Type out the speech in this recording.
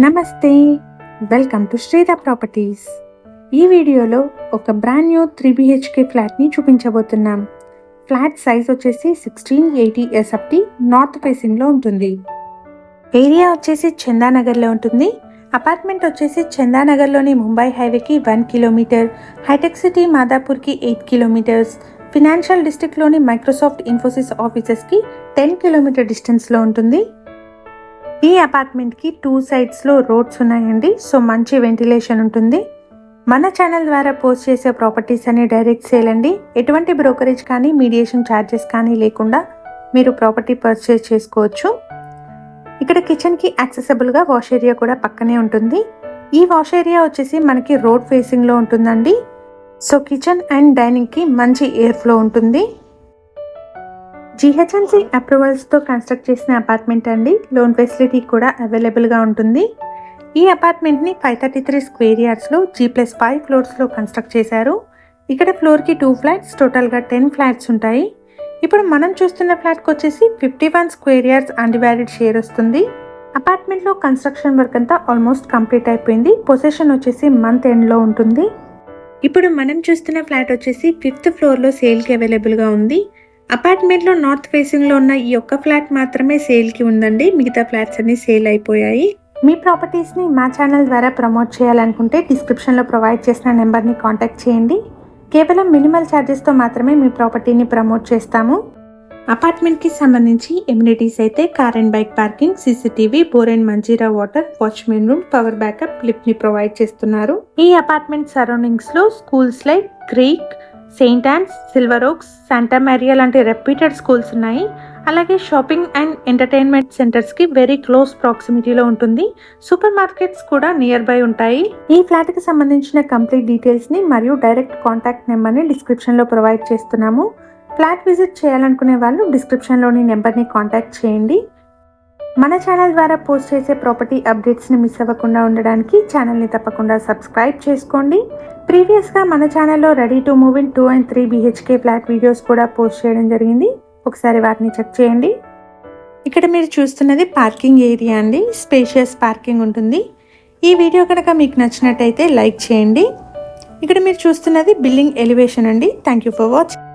నమస్తే, welcome to శ్రీధ properties. ఈ వీడియోలో ఒక బ్రాండ్ న్యూ 3BHK ఫ్లాట్ని చూపించబోతున్నాం. ఫ్లాట్ సైజ్ వచ్చేసి 1680 SFT నార్త్ ఫేసింగ్లో ఉంటుంది. ఏరియా వచ్చేసి చందానగర్లో ఉంటుంది. అపార్ట్మెంట్ వచ్చేసి చందానగర్లోని ముంబై హైవేకి 1 కిలోమీటర్, హైటెక్ సిటీ మాదాపూర్కి 8 కిలోమీటర్స్, ఫినాన్షియల్ డిస్ట్రిక్ట్లోని మైక్రోసాఫ్ట్ ఇన్ఫోసిస్ ఆఫీసెస్కి 10 కిలోమీటర్ డిస్టెన్స్లో ఉంటుంది. ఈ అపార్ట్మెంట్కి 2 సైడ్స్లో రోడ్స్ ఉన్నాయండి. సో మంచి వెంటిలేషన్ ఉంటుంది. మన ఛానల్ ద్వారా పోస్ట్ చేసే ప్రాపర్టీస్ అన్ని డైరెక్ట్ సేల్ అండి. ఎటువంటి బ్రోకరేజ్ కానీ మీడియేషన్ ఛార్జెస్ కానీ లేకుండా మీరు ప్రాపర్టీ పర్చేస్ చేసుకోవచ్చు. ఇక్కడ కిచెన్కి యాక్సెసిబుల్గా వాష్ ఏరియా కూడా పక్కనే ఉంటుంది. ఈ వాష్ ఏరియా వచ్చేసి మనకి రోడ్ ఫేసింగ్లో ఉంటుందండి. సో కిచెన్ అండ్ డైనింగ్కి మంచి ఎయిర్ ఫ్లో ఉంటుంది. GHMC అప్రూవల్స్తో కన్స్ట్రక్ట్ చేసిన అపార్ట్మెంట్ అండి. లోన్ ఫెసిలిటీ కూడా అవైలబుల్గా ఉంటుంది. ఈ అపార్ట్మెంట్ని 533 స్క్వేర్ యార్డ్స్లో G+5 ఫ్లోర్స్లో కన్స్ట్రక్ట్ చేశారు. ఇక్కడ ఫ్లోర్కి 2 ఫ్లాట్స్, టోటల్గా 10 ఫ్లాట్స్ ఉంటాయి. ఇప్పుడు మనం చూస్తున్న ఫ్లాట్కి వచ్చేసి 51 స్క్వేర్ యార్డ్స్ అన్డివైడెడ్ షేర్ వస్తుంది. అపార్ట్మెంట్లో కన్స్ట్రక్షన్ వర్క్ అంతా ఆల్మోస్ట్ కంప్లీట్ అయిపోయింది. పొజిషన్ వచ్చేసి మంత్ ఎండ్లో ఉంటుంది. ఇప్పుడు మనం చూస్తున్న ఫ్లాట్ వచ్చేసి 5th ఫ్లోర్లో సేల్కి అవైలబుల్గా ఉంది. అపార్ట్మెంట్లో నార్త్ ఫేసింగ్లో ఉన్న ఈ ఒక్క ఫ్లాట్ మాత్రమే సేల్కి ఉందండి. మిగతా ఫ్లాట్స్ అన్ని సేల్ అయిపోయాయి. మీ ప్రాపర్టీస్ని మా ఛానల్ ద్వారా ప్రమోట్ చేయాలనుకుంటే డిస్క్రిప్షన్లో ప్రొవైడ్ చేసిన నెంబర్ని కాంటాక్ట్ చేయండి. కేవలం మినిమల్ ఛార్జెస్తో మాత్రమే మీ ప్రాపర్టీని ప్రమోట్ చేస్తాము. అపార్ట్మెంట్కి సంబంధించి ఎమ్యూనిటీస్ అయితే car and bike parking, CCTV, bore and Manjira water, watchman room, power backup, లిఫ్ట్ని ప్రొవైడ్ చేస్తున్నారు. ఈ అపార్ట్మెంట్ సరౌండింగ్స్లో schools like Creek, Saint Ann's, Silver Oaks, Santa Maria లాంటి రెప్యూటెడ్ స్కూల్స్ ఉన్నాయి. అలాగే షాపింగ్ అండ్ ఎంటర్టైన్మెంట్ సెంటర్స్కి వెరీ క్లోజ్ ప్రాక్సిమిటీలో ఉంటుంది. సూపర్ మార్కెట్స్ కూడా నియర్ బై ఉంటాయి. ఈ ఫ్లాట్కి సంబంధించిన కంప్లీట్ డీటెయిల్స్ని మరియు డైరెక్ట్ కాంటాక్ట్ నెంబర్ని డిస్క్రిప్షన్లో ప్రొవైడ్ చేస్తున్నాము. ఫ్లాట్ విజిట్ చేయాలనుకునే వాళ్ళు డిస్క్రిప్షన్లోని నెంబర్ని కాంటాక్ట్ చేయండి. మన ఛానల్ ద్వారా పోస్ట్ చేసే ప్రాపర్టీ అప్డేట్స్ని మిస్ అవ్వకుండా ఉండడానికి ఛానల్ని తప్పకుండా సబ్స్క్రైబ్ చేసుకోండి. ప్రీవియస్గా మన ఛానల్లో ready to move in 2 and 3 BHK flat videos కూడా పోస్ట్ చేయడం జరిగింది. ఒకసారి వాటిని చెక్ చేయండి. ఇక్కడ మీరు చూస్తున్నది పార్కింగ్ ఏరియా అండి. స్పేషియస్ పార్కింగ్ ఉంటుంది. ఈ వీడియో కనుక మీకు నచ్చినట్టయితే లైక్ చేయండి. ఇక్కడ మీరు చూస్తున్నది బిల్డింగ్ ఎలివేషన్ అండి. Thank you for watching.